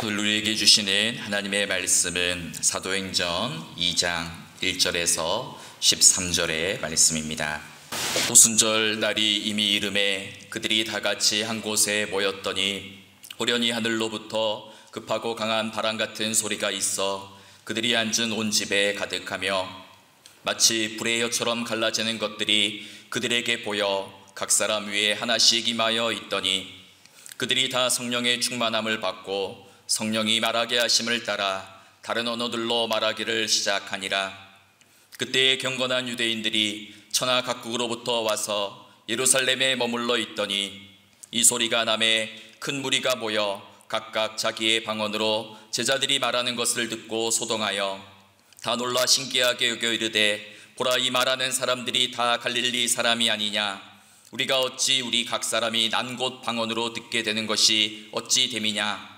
오늘 우리에게 주시는 하나님의 말씀은 사도행전 2장 1절에서 13절의 말씀입니다. 오순절 날이 이미 이름에 그들이 다 같이 한 곳에 모였더니 호련히 하늘로부터 급하고 강한 바람 같은 소리가 있어 그들이 앉은 온 집에 가득하며 마치 불의 여처럼 갈라지는 것들이 그들에게 보여 각 사람 위에 하나씩 임하여 있더니 그들이 다 성령의 충만함을 받고 성령이 말하게 하심을 따라 다른 언어들로 말하기를 시작하니라. 그때에 경건한 유대인들이 천하 각국으로부터 와서 예루살렘에 머물러 있더니 이 소리가 남에 큰 무리가 모여 각각 자기의 방언으로 제자들이 말하는 것을 듣고 소동하여 다 놀라 신기하게 여겨 이르되 보라, 이 말하는 사람들이 다 갈릴리 사람이 아니냐? 우리가 어찌 우리 각 사람이 난 곳 방언으로 듣게 되는 것이 어찌 됨이냐?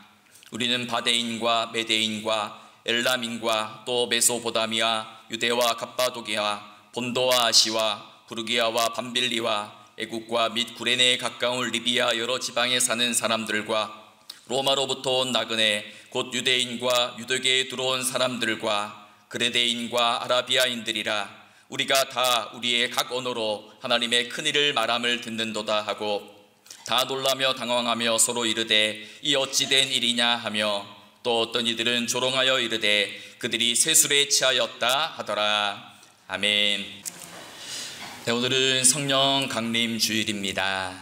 우리는 바데인과 메데인과 엘람인과 또 메소보다미아, 유대와 갑바도기아, 본도와 아시와 부르기아와 밤빌리와 애국과 및 구레네에 가까운 리비아 여러 지방에 사는 사람들과 로마로부터 온 나그네 곧 유대인과 유대계에 들어온 사람들과 그레데인과 아라비아인들이라. 우리가 다 우리의 각 언어로 하나님의 큰일을 말함을 듣는도다 하고 다 놀라며 당황하며 서로 이르되 이 어찌 된 일이냐 하며 또 어떤 이들은 조롱하여 이르되 그들이 세술에 취하였다 하더라. 아멘. 네, 오늘은 성령 강림 주일입니다.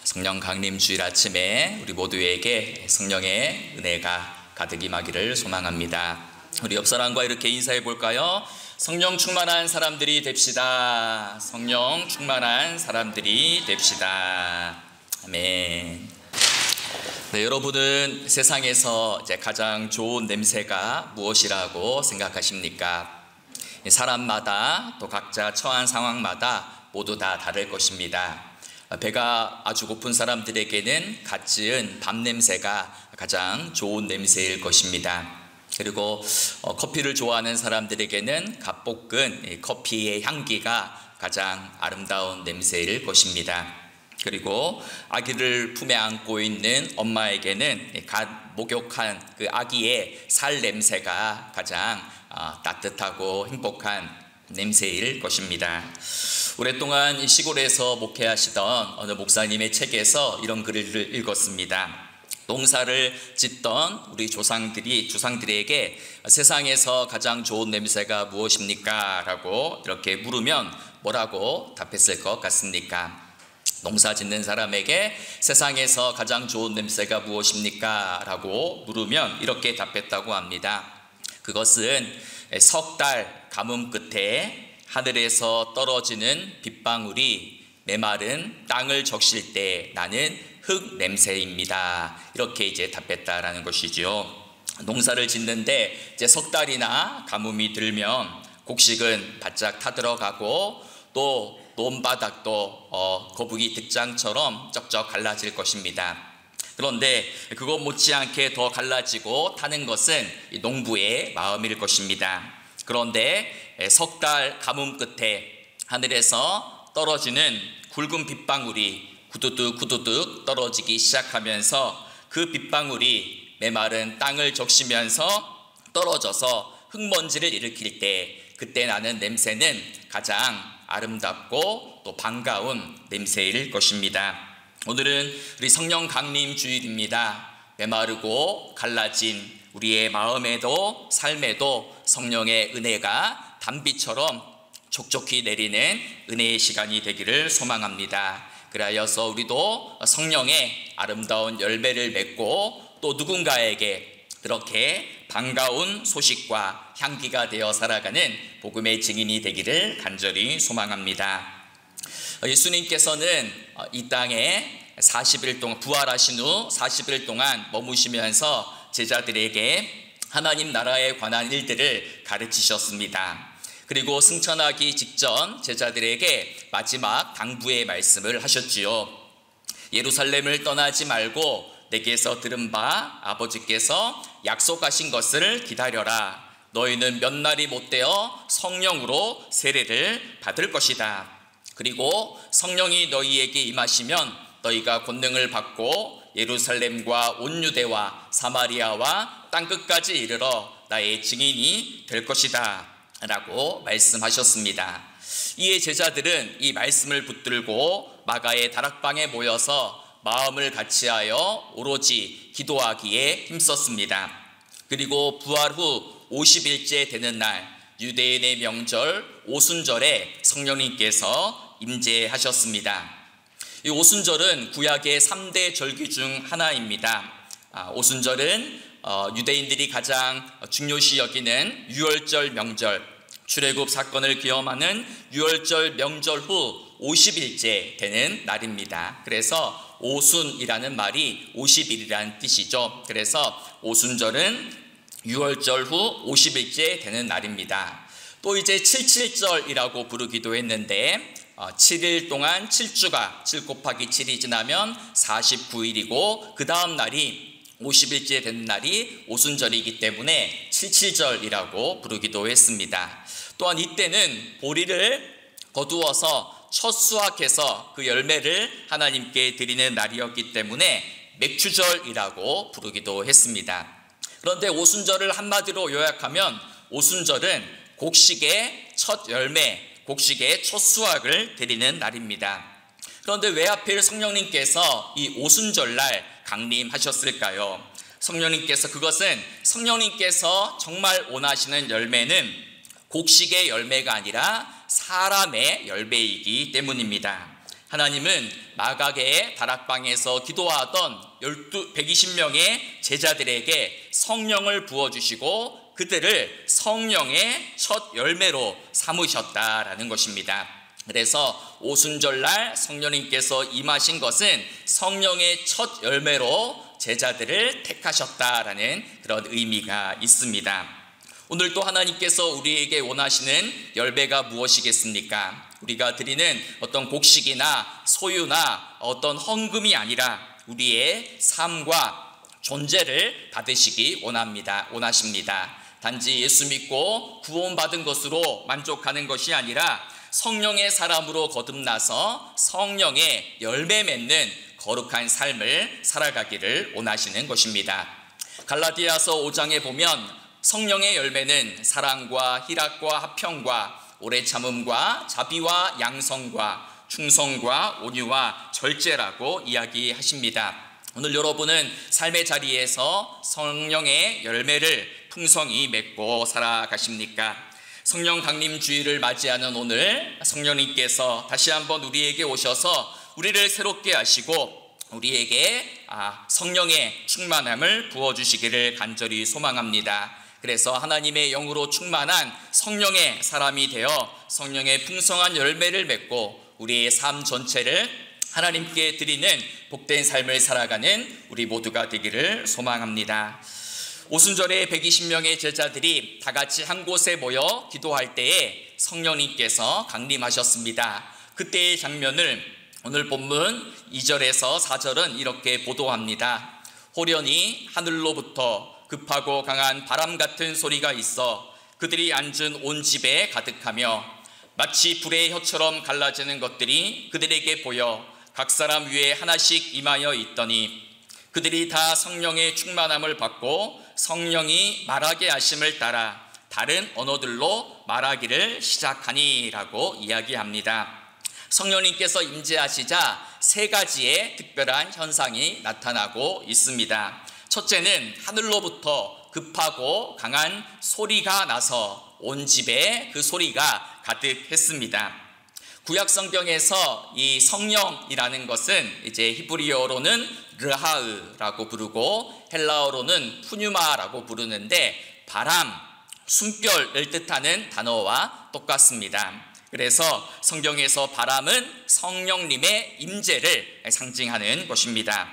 성령 강림 주일 아침에 우리 모두에게 성령의 은혜가 가득 임하기를 소망합니다. 우리 옆 사람과 이렇게 인사해 볼까요? 성령 충만한 사람들이 됩시다. 성령 충만한 사람들이 됩시다. 아멘. 네, 여러분은 세상에서 이제 가장 좋은 냄새가 무엇이라고 생각하십니까? 사람마다 또 각자 처한 상황마다 모두 다 다를 것입니다. 배가 아주 고픈 사람들에게는 갓 지은 밥 냄새가 가장 좋은 냄새일 것입니다. 그리고 커피를 좋아하는 사람들에게는 갓 볶은 커피의 향기가 가장 아름다운 냄새일 것입니다. 그리고 아기를 품에 안고 있는 엄마에게는 갓 목욕한 그 아기의 살 냄새가 가장 따뜻하고 행복한 냄새일 것입니다. 오랫동안 시골에서 목회하시던 어느 목사님의 책에서 이런 글을 읽었습니다. 농사를 짓던 우리 주상들에게 세상에서 가장 좋은 냄새가 무엇입니까? 라고 이렇게 물으면 뭐라고 답했을 것 같습니까? 농사 짓는 사람에게 세상에서 가장 좋은 냄새가 무엇입니까? 라고 물으면 이렇게 답했다고 합니다. 그것은 석 달 가뭄 끝에 하늘에서 떨어지는 빗방울이 메마른 땅을 적실 때 나는 흙 냄새입니다. 이렇게 이제 답했다라는 것이지요. 농사를 짓는데 이제 석 달이나 가뭄이 들면 곡식은 바짝 타들어가고 또 논바닥도 거북이 득장처럼 쩍쩍 갈라질 것입니다. 그런데 그것 못지않게 더 갈라지고 타는 것은 농부의 마음일 것입니다. 그런데 석 달 가뭄 끝에 하늘에서 떨어지는 굵은 빗방울이 구두둑 구두둑 떨어지기 시작하면서 그 빗방울이 메마른 땅을 적시면서 떨어져서 흙먼지를 일으킬 때 그때 나는 냄새는 가장 아름답고 또 반가운 냄새일 것입니다. 오늘은 우리 성령 강림 주일입니다. 메마르고 갈라진 우리의 마음에도 삶에도 성령의 은혜가 단비처럼 촉촉히 내리는 은혜의 시간이 되기를 소망합니다. 그리하여서 우리도 성령의 아름다운 열매를 맺고 또 누군가에게 그렇게 반가운 소식과 향기가 되어 살아가는 복음의 증인이 되기를 간절히 소망합니다. 예수님께서는 이 땅에 40일 동안 부활하신 후 40일 동안 머무시면서 제자들에게 하나님 나라에 관한 일들을 가르치셨습니다. 그리고 승천하기 직전 제자들에게 마지막 당부의 말씀을 하셨지요. 예루살렘을 떠나지 말고 내게서 들은 바 아버지께서 약속하신 것을 기다려라. 너희는 몇 날이 못되어 성령으로 세례를 받을 것이다. 그리고 성령이 너희에게 임하시면 너희가 권능을 받고 예루살렘과 온 유대와 사마리아와 땅끝까지 이르러 나의 증인이 될 것이다 라고 말씀하셨습니다. 이에 제자들은 이 말씀을 붙들고 마가의 다락방에 모여서 마음을 같이하여 오로지 기도하기에 힘썼습니다. 그리고 부활 후 50일째 되는 날 유대인의 명절 오순절에 성령님께서 임재하셨습니다. 이 오순절은 구약의 3대 절기 중 하나입니다. 오순절은 유대인들이 가장 중요시 여기는 유월절 명절, 출애굽 사건을 기념하는 유월절 명절 후 50일째 되는 날입니다. 그래서 오순이라는 말이 50일이라는 뜻이죠. 그래서 오순절은 유월절 후 50일째 되는 날입니다. 또 이제 77절이라고 부르기도 했는데 7일 동안 7주가 7 곱하기 7이 지나면 49일이고 그 다음 날이 50일째 되는 날이 오순절이기 때문에 77절이라고 부르기도 했습니다. 또한 이때는 보리를 거두어서 첫 수확해서 그 열매를 하나님께 드리는 날이었기 때문에 맥추절이라고 부르기도 했습니다. 그런데 오순절을 한마디로 요약하면 오순절은 곡식의 첫 열매, 곡식의 첫 수확을 드리는 날입니다. 그런데 왜 하필 성령님께서 이 오순절날 강림하셨을까요? 그것은 성령님께서 정말 원하시는 열매는 곡식의 열매가 아니라 사람의 열매이기 때문입니다. 하나님은 마가의 다락방에서 기도하던 120명의 제자들에게 성령을 부어주시고 그들을 성령의 첫 열매로 삼으셨다라는 것입니다. 그래서 오순절날 성령님께서 임하신 것은 성령의 첫 열매로 제자들을 택하셨다라는 그런 의미가 있습니다. 오늘 또 하나님께서 우리에게 원하시는 열매가 무엇이겠습니까? 우리가 드리는 어떤 곡식이나 소유나 어떤 헌금이 아니라 우리의 삶과 존재를 받으시기 원하십니다. 단지 예수 믿고 구원받은 것으로 만족하는 것이 아니라 성령의 사람으로 거듭나서 성령의 열매 맺는 거룩한 삶을 살아가기를 원하시는 것입니다. 갈라디아서 5장에 보면 성령의 열매는 사랑과 희락과 화평과 오래 참음과 자비와 양성과 충성과 온유와 절제라고 이야기하십니다. 오늘 여러분은 삶의 자리에서 성령의 열매를 풍성히 맺고 살아가십니까? 성령 강림 주일을 맞이하는 오늘 성령님께서 다시 한번 우리에게 오셔서 우리를 새롭게 하시고 우리에게 성령의 충만함을 부어주시기를 간절히 소망합니다. 그래서 하나님의 영으로 충만한 성령의 사람이 되어 성령의 풍성한 열매를 맺고 우리의 삶 전체를 하나님께 드리는 복된 삶을 살아가는 우리 모두가 되기를 소망합니다. 오순절에 120명의 제자들이 다 같이 한 곳에 모여 기도할 때에 성령님께서 강림하셨습니다. 그때의 장면을 오늘 본문 2절에서 4절은 이렇게 보도합니다. 호련히 하늘로부터 급하고 강한 바람 같은 소리가 있어 그들이 앉은 온 집에 가득하며 마치 불의 혀처럼 갈라지는 것들이 그들에게 보여 각 사람 위에 하나씩 임하여 있더니 그들이 다 성령의 충만함을 받고 성령이 말하게 하심을 따라 다른 언어들로 말하기를 시작하니라고 이야기합니다. 성령님께서 임재하시자 세 가지의 특별한 현상이 나타나고 있습니다. 첫째는 하늘로부터 급하고 강한 소리가 나서 온 집에 그 소리가 가득했습니다. 구약 성경에서 이 성령이라는 것은 이제 히브리어로는 르하으라고 부르고 헬라어로는 푸뉴마라고 부르는데 바람, 숨결을 뜻하는 단어와 똑같습니다. 그래서 성경에서 바람은 성령님의 임재를 상징하는 것입니다.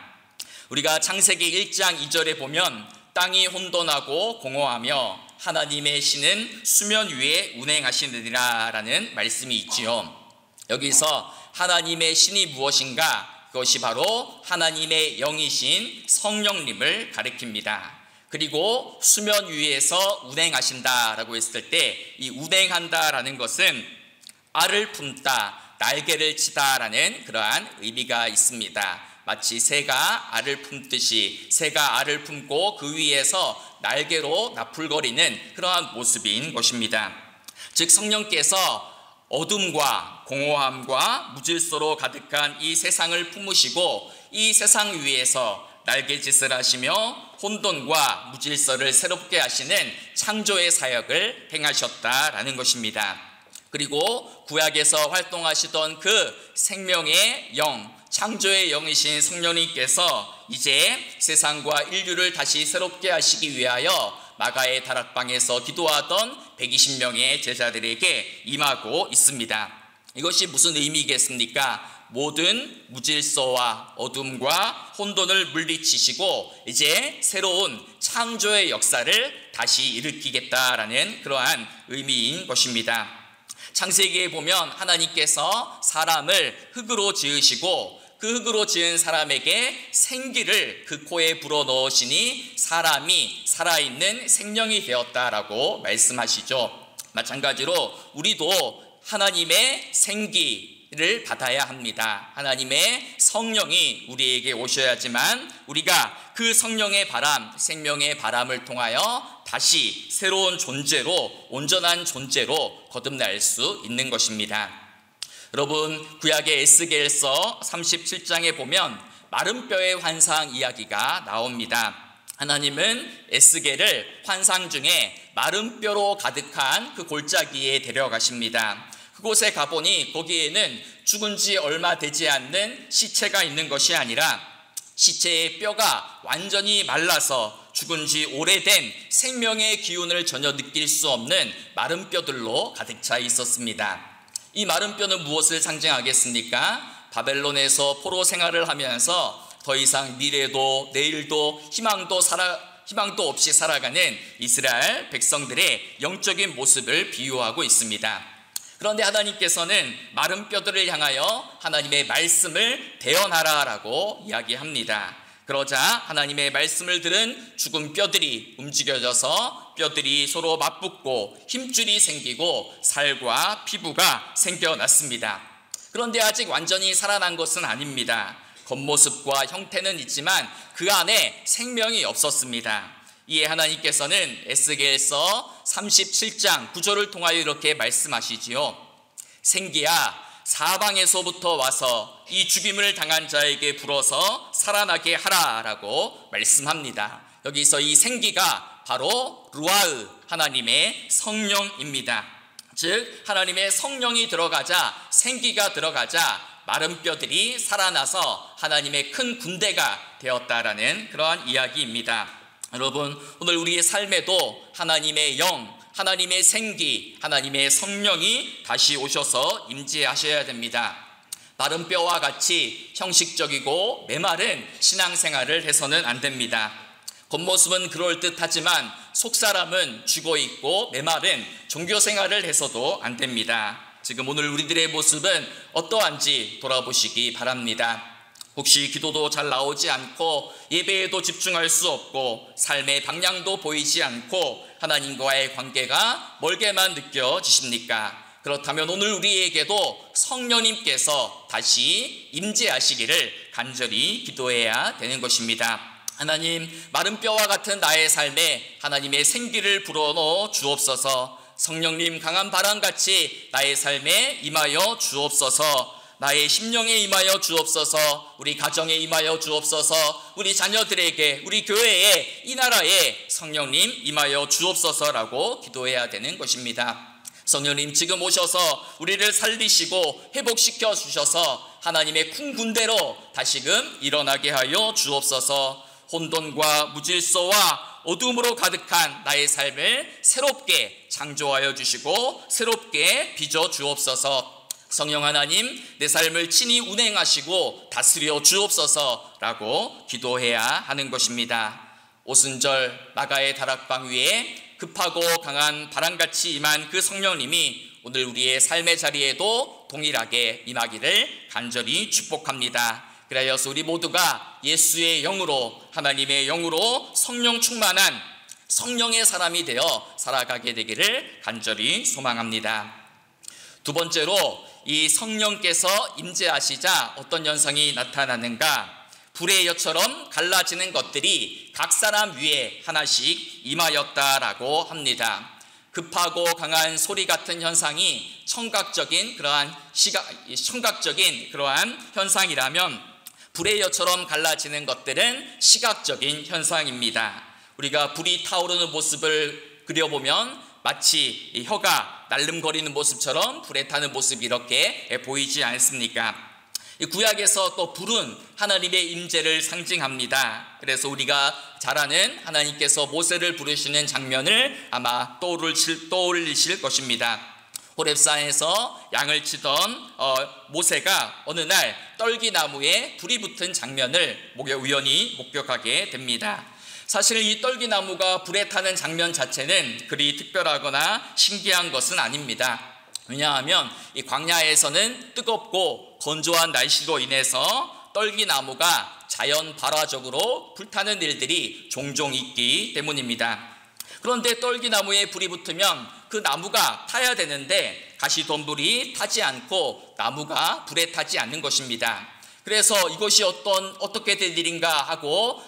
우리가 창세기 1장 2절에 보면 땅이 혼돈하고 공허하며 하나님의 신은 수면 위에 운행하시느니라 라는 말씀이 있지요. 여기서 하나님의 신이 무엇인가? 그것이 바로 하나님의 영이신 성령님을 가리킵니다. 그리고 수면 위에서 운행하신다라고 했을 때 이 운행한다라는 것은 알을 품다, 날개를 치다라는 그러한 의미가 있습니다. 마치 새가 알을 품듯이 새가 알을 품고 그 위에서 날개로 나풀거리는 그러한 모습인 것입니다. 즉 성령께서 어둠과 공허함과 무질서로 가득한 이 세상을 품으시고 이 세상 위에서 날개짓을 하시며 혼돈과 무질서를 새롭게 하시는 창조의 사역을 행하셨다라는 것입니다. 그리고 구약에서 활동하시던 그 생명의 영, 창조의 영이신 성령님께서 이제 세상과 인류를 다시 새롭게 하시기 위하여 마가의 다락방에서 기도하던 120명의 제자들에게 임하고 있습니다. 이것이 무슨 의미겠습니까? 모든 무질서와 어둠과 혼돈을 물리치시고 이제 새로운 창조의 역사를 다시 일으키겠다라는 그러한 의미인 것입니다. 창세기에 보면 하나님께서 사람을 흙으로 지으시고 그 흙으로 지은 사람에게 생기를 그 코에 불어넣으시니 사람이 살아있는 생명이 되었다라고 말씀하시죠. 마찬가지로 우리도 하나님의 생기를 받아야 합니다. 하나님의 성령이 우리에게 오셔야지만 우리가 그 성령의 바람, 생명의 바람을 통하여 다시 새로운 존재로, 온전한 존재로 거듭날 수 있는 것입니다. 여러분, 구약의 에스겔서 37장에 보면 마른 뼈의 환상 이야기가 나옵니다. 하나님은 에스겔을 환상 중에 마른 뼈로 가득한 그 골짜기에 데려가십니다. 그곳에 가보니 거기에는 죽은 지 얼마 되지 않는 시체가 있는 것이 아니라 시체의 뼈가 완전히 말라서 죽은 지 오래된 생명의 기운을 전혀 느낄 수 없는 마른 뼈들로 가득 차 있었습니다. 이 마른 뼈는 무엇을 상징하겠습니까? 바벨론에서 포로 생활을 하면서 더 이상 미래도 내일도 희망도 없이 살아가는 이스라엘 백성들의 영적인 모습을 비유하고 있습니다. 그런데 하나님께서는 마른 뼈들을 향하여 하나님의 말씀을 대언하라라고 이야기합니다. 그러자 하나님의 말씀을 들은 죽은 뼈들이 움직여져서 뼈들이 서로 맞붙고 힘줄이 생기고 살과 피부가 생겨났습니다. 그런데 아직 완전히 살아난 것은 아닙니다. 겉모습과 형태는 있지만 그 안에 생명이 없었습니다. 이에 하나님께서는 에스겔서 37장 9절을 통하여 이렇게 말씀하시지요. 생기야, 사방에서부터 와서 이 죽임을 당한 자에게 불어서 살아나게 하라라고 말씀합니다. 여기서 이 생기가 바로 루아흐, 하나님의 성령입니다. 즉 하나님의 성령이 들어가자, 생기가 들어가자 마른 뼈들이 살아나서 하나님의 큰 군대가 되었다라는 그러한 이야기입니다. 여러분, 오늘 우리의 삶에도 하나님의 영, 하나님의 생기, 하나님의 성령이 다시 오셔서 임재하셔야 됩니다. 마른 뼈와 같이 형식적이고 메마른 신앙생활을 해서는 안 됩니다. 겉모습은 그럴듯하지만 속사람은 죽어있고 메마른 종교생활을 해서도 안 됩니다. 지금 오늘 우리들의 모습은 어떠한지 돌아보시기 바랍니다. 혹시 기도도 잘 나오지 않고 예배에도 집중할 수 없고 삶의 방향도 보이지 않고 하나님과의 관계가 멀게만 느껴지십니까? 그렇다면 오늘 우리에게도 성령님께서 다시 임재하시기를 간절히 기도해야 되는 것입니다. 하나님, 마른 뼈와 같은 나의 삶에 하나님의 생기를 불어넣어 주옵소서. 성령님 강한 바람같이 나의 삶에 임하여 주옵소서. 나의 심령에 임하여 주옵소서. 우리 가정에 임하여 주옵소서. 우리 자녀들에게, 우리 교회에, 이 나라에 성령님 임하여 주옵소서라고 기도해야 되는 것입니다. 성령님 지금 오셔서 우리를 살리시고 회복시켜 주셔서 하나님의 큰 군대로 다시금 일어나게 하여 주옵소서. 혼돈과 무질서와 어둠으로 가득한 나의 삶을 새롭게 창조하여 주시고 새롭게 빚어 주옵소서. 성령 하나님, 내 삶을 친히 운행하시고 다스려 주옵소서라고 기도해야 하는 것입니다. 오순절 마가의 다락방 위에 급하고 강한 바람같이 임한 그 성령님이 오늘 우리의 삶의 자리에도 동일하게 임하기를 간절히 축복합니다. 그래서 우리 모두가 예수의 영으로, 하나님의 영으로 성령 충만한 성령의 사람이 되어 살아가게 되기를 간절히 소망합니다. 두 번째로 이 성령께서 임재하시자 어떤 현상이 나타나는가? 불의 엿처럼 갈라지는 것들이 각 사람 위에 하나씩 임하였다라고 합니다. 급하고 강한 소리 같은 현상이 청각적인 그러한 현상이라면, 불의 엿처럼 갈라지는 것들은 시각적인 현상입니다. 우리가 불이 타오르는 모습을 그려보면 마치 혀가 날름거리는 모습처럼 불에 타는 모습이 이렇게 보이지 않습니까? 구약에서 또 불은 하나님의 임재를 상징합니다. 그래서 우리가 잘 아는 하나님께서 모세를 부르시는 장면을 아마 떠올리실 것입니다. 호렙산에서 양을 치던 모세가 어느 날 떨기나무에 불이 붙은 장면을 우연히 목격하게 됩니다. 사실 이 떨기나무가 불에 타는 장면 자체는 그리 특별하거나 신기한 것은 아닙니다. 왜냐하면 이 광야에서는 뜨겁고 건조한 날씨로 인해서 떨기나무가 자연 발화적으로 불타는 일들이 종종 있기 때문입니다. 그런데 떨기나무에 불이 붙으면 그 나무가 타야 되는데 가시덤불이 타지 않고 나무가 불에 타지 않는 것입니다. 그래서 이것이 어떻게 될 일인가 하고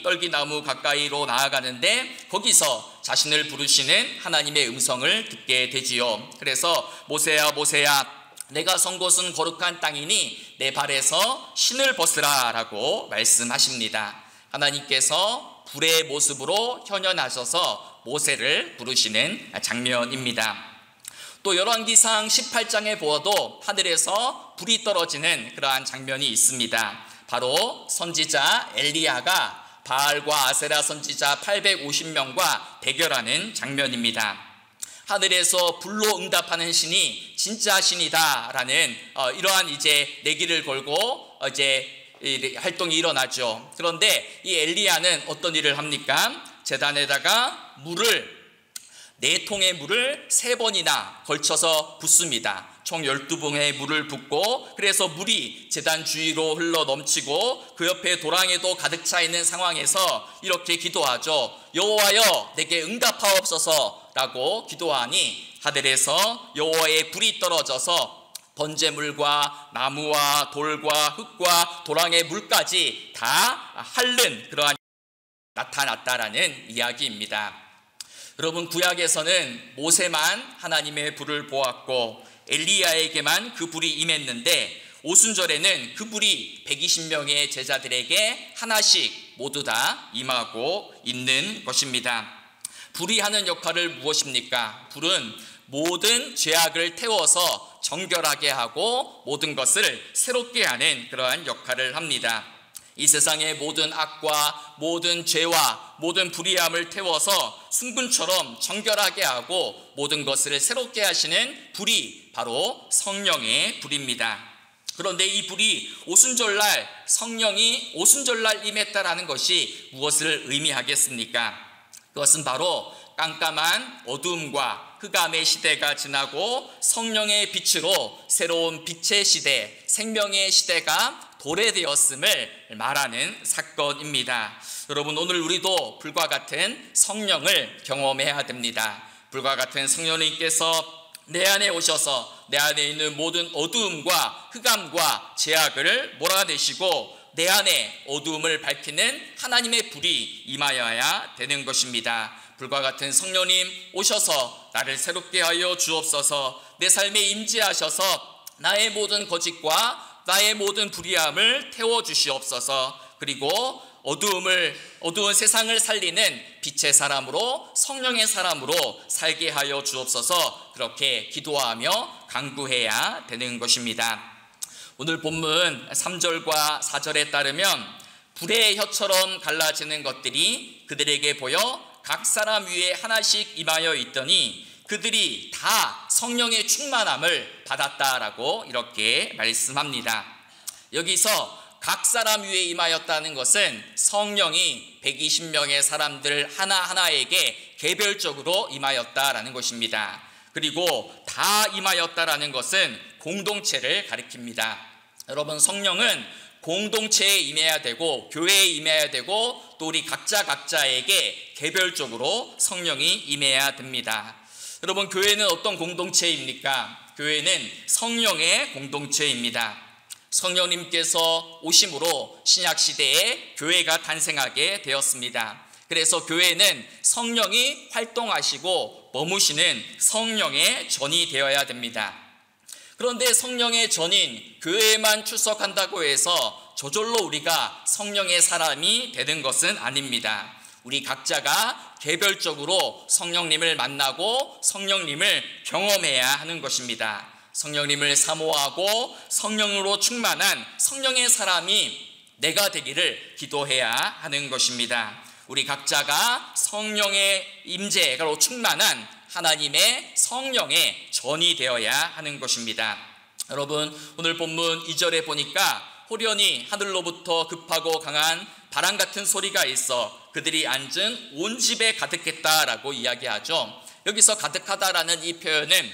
떨기나무 가까이로 나아가는데 거기서 자신을 부르시는 하나님의 음성을 듣게 되지요. 그래서 모세야 모세야, 내가 선 곳은 거룩한 땅이니 내 발에서 신을 벗으라 라고 말씀하십니다. 하나님께서 불의 모습으로 현현하셔서 모세를 부르시는 장면입니다. 또 열왕기상 18장에 보아도 하늘에서 불이 떨어지는 그러한 장면이 있습니다. 바로 선지자 엘리야가 바알과 아세라 선지자 850명과 대결하는 장면입니다. 하늘에서 불로 응답하는 신이 진짜 신이다라는 이러한 내기를 걸고 활동이 일어나죠. 그런데 이 엘리야는 어떤 일을 합니까? 제단에다가 4통의 물을 3번이나 걸쳐서 붓습니다. 총 12봉의 물을 붓고, 그래서 물이 제단 주위로 흘러 넘치고 그 옆에 도랑에도 가득 차 있는 상황에서 이렇게 기도하죠. 여호와여 내게 응답하옵소서 라고 기도하니 하늘에서 여호와의 불이 떨어져서 번제물과 나무와 돌과 흙과 도랑의 물까지 다 핥는 그러한 나타났다라는 이야기입니다. 여러분, 구약에서는 모세만 하나님의 불을 보았고 엘리야에게만 그 불이 임했는데 오순절에는 그 불이 120명의 제자들에게 하나씩 모두 다 임하고 있는 것입니다. 불이 하는 역할을 무엇입니까? 불은 모든 죄악을 태워서 정결하게 하고 모든 것을 새롭게 하는 그러한 역할을 합니다. 이 세상의 모든 악과 모든 죄와 모든 불의함을 태워서 순금처럼 정결하게 하고 모든 것을 새롭게 하시는 불이 바로 성령의 불입니다. 그런데 이 불이 오순절날, 성령이 오순절날 임했다라는 것이 무엇을 의미하겠습니까? 그것은 바로 깜깜한 어두움과 흑암의 시대가 지나고 성령의 빛으로 새로운 빛의 시대, 생명의 시대가 도래되었음을 말하는 사건입니다. 여러분, 오늘 우리도 불과 같은 성령을 경험해야 됩니다. 불과 같은 성령님께서 내 안에 오셔서 내 안에 있는 모든 어두움과 흑암과 죄악을 몰아내시고 내 안에 어두움을 밝히는 하나님의 불이 임하여야 되는 것입니다. 불과 같은 성령님 오셔서 나를 새롭게 하여 주옵소서. 내 삶에 임재하셔서 나의 모든 거짓과 나의 모든 불의함을 태워주시옵소서. 그리고 어두운 세상을 살리는 빛의 사람으로, 성령의 사람으로 살게 하여 주옵소서. 그렇게 기도하며 간구해야 되는 것입니다. 오늘 본문 3절과 4절에 따르면 불의 혀처럼 갈라지는 것들이 그들에게 보여 각 사람 위에 하나씩 임하여 있더니 그들이 다 성령의 충만함을 받았다라고 이렇게 말씀합니다. 여기서 각 사람 위에 임하였다는 것은 성령이 120명의 사람들 하나하나에게 개별적으로 임하였다라는 것입니다. 그리고 다 임하였다라는 것은 공동체를 가리킵니다. 여러분, 성령은 공동체에 임해야 되고 교회에 임해야 되고 또 우리 각자에게 개별적으로 성령이 임해야 됩니다. 여러분, 교회는 어떤 공동체입니까? 교회는 성령의 공동체입니다. 성령님께서 오심으로 신약시대에 교회가 탄생하게 되었습니다. 그래서 교회는 성령이 활동하시고 머무시는 성령의 전이 되어야 됩니다. 그런데 성령의 전인 교회에만 출석한다고 해서 저절로 우리가 성령의 사람이 되는 것은 아닙니다. 우리 각자가 개별적으로 성령님을 만나고 성령님을 경험해야 하는 것입니다. 성령님을 사모하고 성령으로 충만한 성령의 사람이 내가 되기를 기도해야 하는 것입니다. 우리 각자가 성령의 임재로 충만한 하나님의 성령의 전이 되어야 하는 것입니다. 여러분, 오늘 본문 2절에 보니까 호련히 하늘로부터 급하고 강한 바람 같은 소리가 있어 그들이 앉은 온 집에 가득했다라고 이야기하죠. 여기서 가득하다라는 이 표현은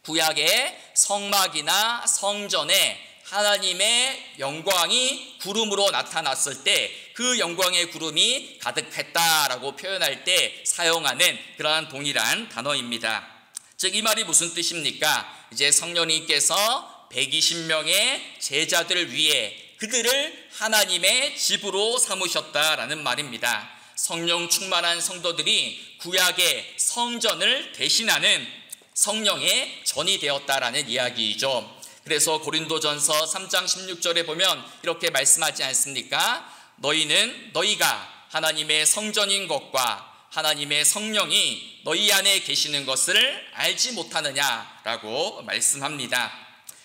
구약의 성막이나 성전에 하나님의 영광이 구름으로 나타났을 때 그 영광의 구름이 가득했다라고 표현할 때 사용하는 그러한 동일한 단어입니다. 즉 이 말이 무슨 뜻입니까? 이제 성령님께서 120명의 제자들을 위해 그들을 하나님의 집으로 삼으셨다라는 말입니다. 성령 충만한 성도들이 구약의 성전을 대신하는 성령의 전이 되었다라는 이야기이죠. 그래서 고린도전서 3장 16절에 보면 이렇게 말씀하지 않습니까? 너희가 하나님의 성전인 것과 하나님의 성령이 너희 안에 계시는 것을 알지 못하느냐라고 말씀합니다.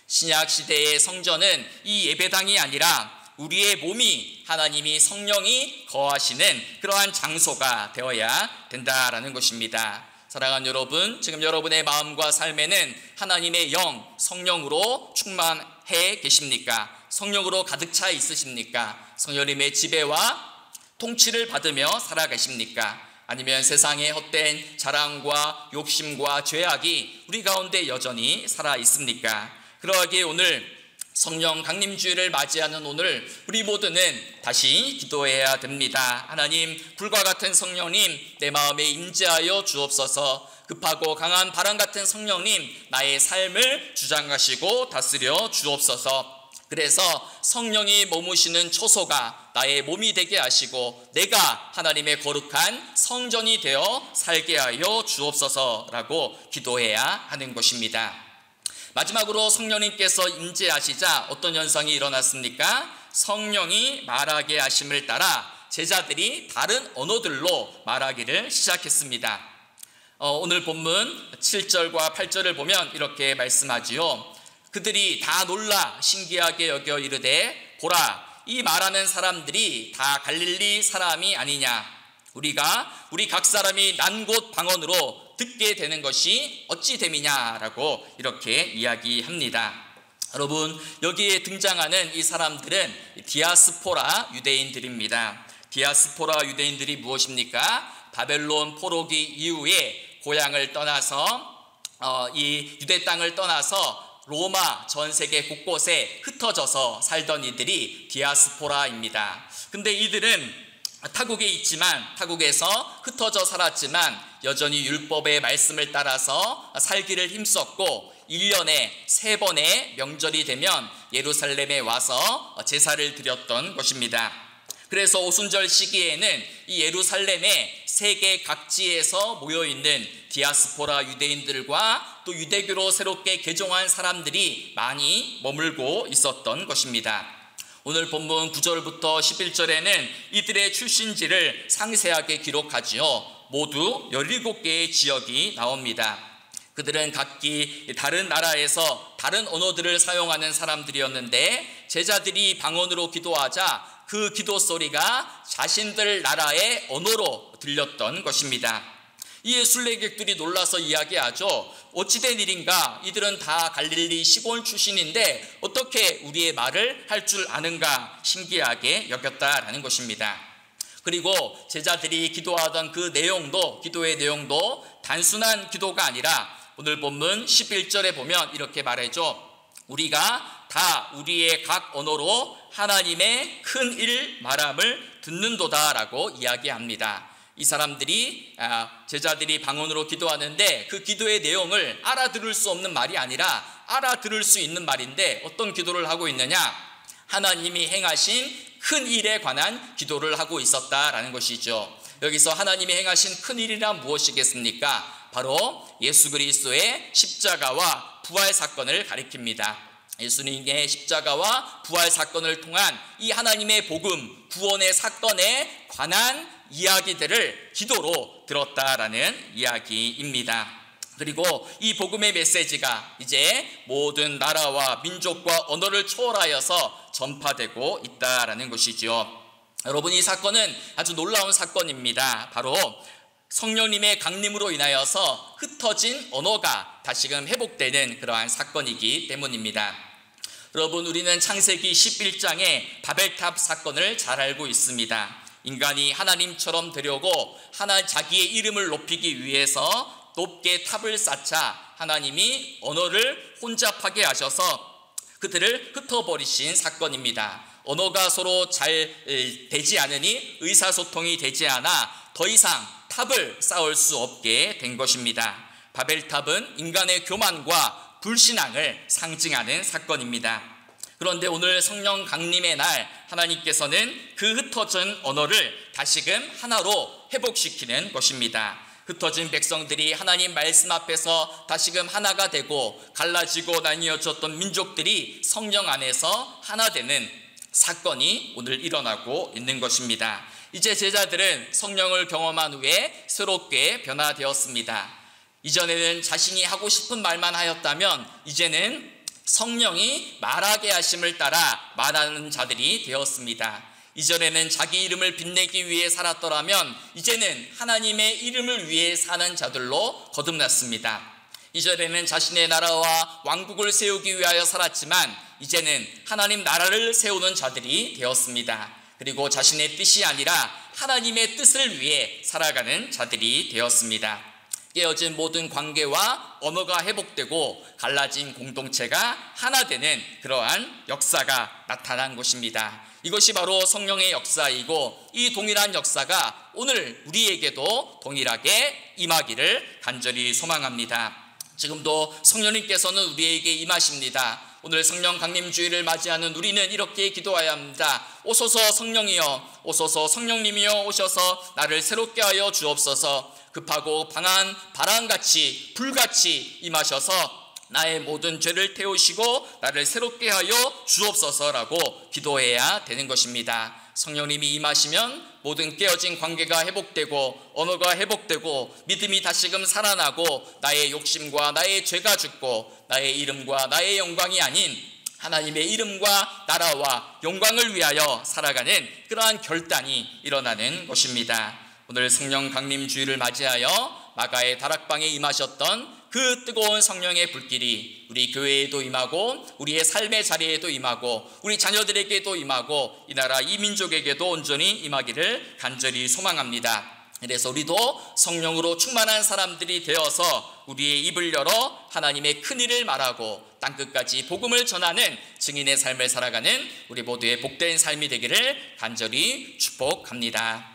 신약 시대의 성전은 이 예배당이 아니라 우리의 몸이 하나님이 성령이 거하시는 그러한 장소가 되어야 된다라는 것입니다. 사랑하는 여러분, 지금 여러분의 마음과 삶에는 하나님의 영, 성령으로 충만해 계십니까? 성령으로 가득 차 있으십니까? 성령님의 지배와 통치를 받으며 살아가십니까? 아니면 세상의 헛된 자랑과 욕심과 죄악이 우리 가운데 여전히 살아 있습니까? 그러하기에 오늘 성령 강림주일을 맞이하는 오늘 우리 모두는 다시 기도해야 됩니다. 하나님, 불과 같은 성령님 내 마음에 임재하여 주옵소서. 급하고 강한 바람 같은 성령님 나의 삶을 주장하시고 다스려 주옵소서. 그래서 성령이 머무시는 초소가 나의 몸이 되게 하시고 내가 하나님의 거룩한 성전이 되어 살게 하여 주옵소서라고 기도해야 하는 것입니다. 마지막으로 성령님께서 임재하시자 어떤 현상이 일어났습니까? 성령이 말하게 하심을 따라 제자들이 다른 언어들로 말하기를 시작했습니다. 오늘 본문 7절과 8절을 보면 이렇게 말씀하지요. 그들이 다 놀라 신기하게 여겨 이르되 보라, 이 말하는 사람들이 다 갈릴리 사람이 아니냐. 우리가 우리 각 사람이 난 곳 방언으로 듣게 되는 것이 어찌 됨이냐라고 이렇게 이야기합니다. 여러분, 여기에 등장하는 이 사람들은 디아스포라 유대인들입니다. 디아스포라 유대인들이 무엇입니까? 바벨론 포로기 이후에 고향을 떠나서 이 유대 땅을 떠나서 로마 전 세계 곳곳에 흩어져서 살던 이들이 디아스포라입니다. 근데 이들은 타국에 있지만 타국에서 흩어져 살았지만 여전히 율법의 말씀을 따라서 살기를 힘썼고 1년에 3번의 명절이 되면 예루살렘에 와서 제사를 드렸던 것입니다. 그래서 오순절 시기에는 이 예루살렘의 세계 각지에서 모여있는 디아스포라 유대인들과 또 유대교로 새롭게 개종한 사람들이 많이 머물고 있었던 것입니다. 오늘 본문 9절부터 11절에는 이들의 출신지를 상세하게 기록하지요. 모두 17개의 지역이 나옵니다. 그들은 각기 다른 나라에서 다른 언어들을 사용하는 사람들이었는데 제자들이 방언으로 기도하자 그 기도 소리가 자신들 나라의 언어로 들렸던 것입니다. 이에 순례객들이 놀라서 이야기하죠. 어찌된 일인가? 이들은 다 갈릴리 시골 출신인데 어떻게 우리의 말을 할 줄 아는가 신기하게 여겼다라는 것입니다. 그리고 제자들이 기도하던 그 내용도, 기도의 내용도 단순한 기도가 아니라 오늘 본문 11절에 보면 이렇게 말해줘. 우리가 다 우리의 각 언어로 하나님의 큰 일 말함을 듣는도다라고 이야기합니다. 이 사람들이 제자들이 방언으로 기도하는데 그 기도의 내용을 알아들을 수 없는 말이 아니라 알아들을 수 있는 말인데 어떤 기도를 하고 있느냐? 하나님이 행하신 큰 일에 관한 기도를 하고 있었다라는 것이죠. 여기서 하나님이 행하신 큰 일이란 무엇이겠습니까? 바로 예수 그리스도의 십자가와 부활 사건을 가리킵니다. 예수님의 십자가와 부활 사건을 통한 이 하나님의 복음, 구원의 사건에 관한 이야기들을 기도로 들었다라는 이야기입니다. 그리고 이 복음의 메시지가 이제 모든 나라와 민족과 언어를 초월하여서 전파되고 있다라는 것이죠. 여러분, 이 사건은 아주 놀라운 사건입니다. 바로 성령님의 강림으로 인하여서 흩어진 언어가 다시금 회복되는 그러한 사건이기 때문입니다. 여러분, 우리는 창세기 11장의 바벨탑 사건을 잘 알고 있습니다. 인간이 하나님처럼 되려고 자기의 이름을 높이기 위해서 높게 탑을 쌓자 하나님이 언어를 혼잡하게 하셔서 그들을 흩어버리신 사건입니다. 언어가 서로 잘 되지 않으니 의사소통이 되지 않아 더 이상 탑을 쌓을 수 없게 된 것입니다. 바벨탑은 인간의 교만과 불신앙을 상징하는 사건입니다. 그런데 오늘 성령 강림의 날 하나님께서는 그 흩어진 언어를 다시금 하나로 회복시키는 것입니다. 흩어진 백성들이 하나님 말씀 앞에서 다시금 하나가 되고 갈라지고 나뉘어졌던 민족들이 성령 안에서 하나 되는 사건이 오늘 일어나고 있는 것입니다. 이제 제자들은 성령을 경험한 후에 새롭게 변화되었습니다. 이전에는 자신이 하고 싶은 말만 하였다면 이제는 성령이 말하게 하심을 따라 말하는 자들이 되었습니다. 이전에는 자기 이름을 빛내기 위해 살았더라면 이제는 하나님의 이름을 위해 사는 자들로 거듭났습니다. 이전에는 자신의 나라와 왕국을 세우기 위하여 살았지만 이제는 하나님 나라를 세우는 자들이 되었습니다. 그리고 자신의 뜻이 아니라 하나님의 뜻을 위해 살아가는 자들이 되었습니다. 깨어진 모든 관계와 언어가 회복되고 갈라진 공동체가 하나 되는 그러한 역사가 나타난 것입니다. 이것이 바로 성령의 역사이고 이 동일한 역사가 오늘 우리에게도 동일하게 임하기를 간절히 소망합니다. 지금도 성령님께서는 우리에게 임하십니다. 오늘 성령 강림 주일을 맞이하는 우리는 이렇게 기도해야 합니다. 오소서 성령이여, 오소서 성령님이여, 오셔서 나를 새롭게 하여 주옵소서. 급하고 방한 바람같이 불같이 임하셔서 나의 모든 죄를 태우시고 나를 새롭게 하여 주옵소서라고 기도해야 되는 것입니다. 성령님이 임하시면 모든 깨어진 관계가 회복되고 언어가 회복되고 믿음이 다시금 살아나고 나의 욕심과 나의 죄가 죽고 나의 이름과 나의 영광이 아닌 하나님의 이름과 나라와 영광을 위하여 살아가는 그러한 결단이 일어나는 것입니다. 오늘 성령 강림 주일을 맞이하여 마가의 다락방에 임하셨던 그 뜨거운 성령의 불길이 우리 교회에도 임하고 우리의 삶의 자리에도 임하고 우리 자녀들에게도 임하고 이 나라 이 민족에게도 온전히 임하기를 간절히 소망합니다. 그래서 우리도 성령으로 충만한 사람들이 되어서 우리의 입을 열어 하나님의 큰 일을 말하고 땅끝까지 복음을 전하는 증인의 삶을 살아가는 우리 모두의 복된 삶이 되기를 간절히 축복합니다.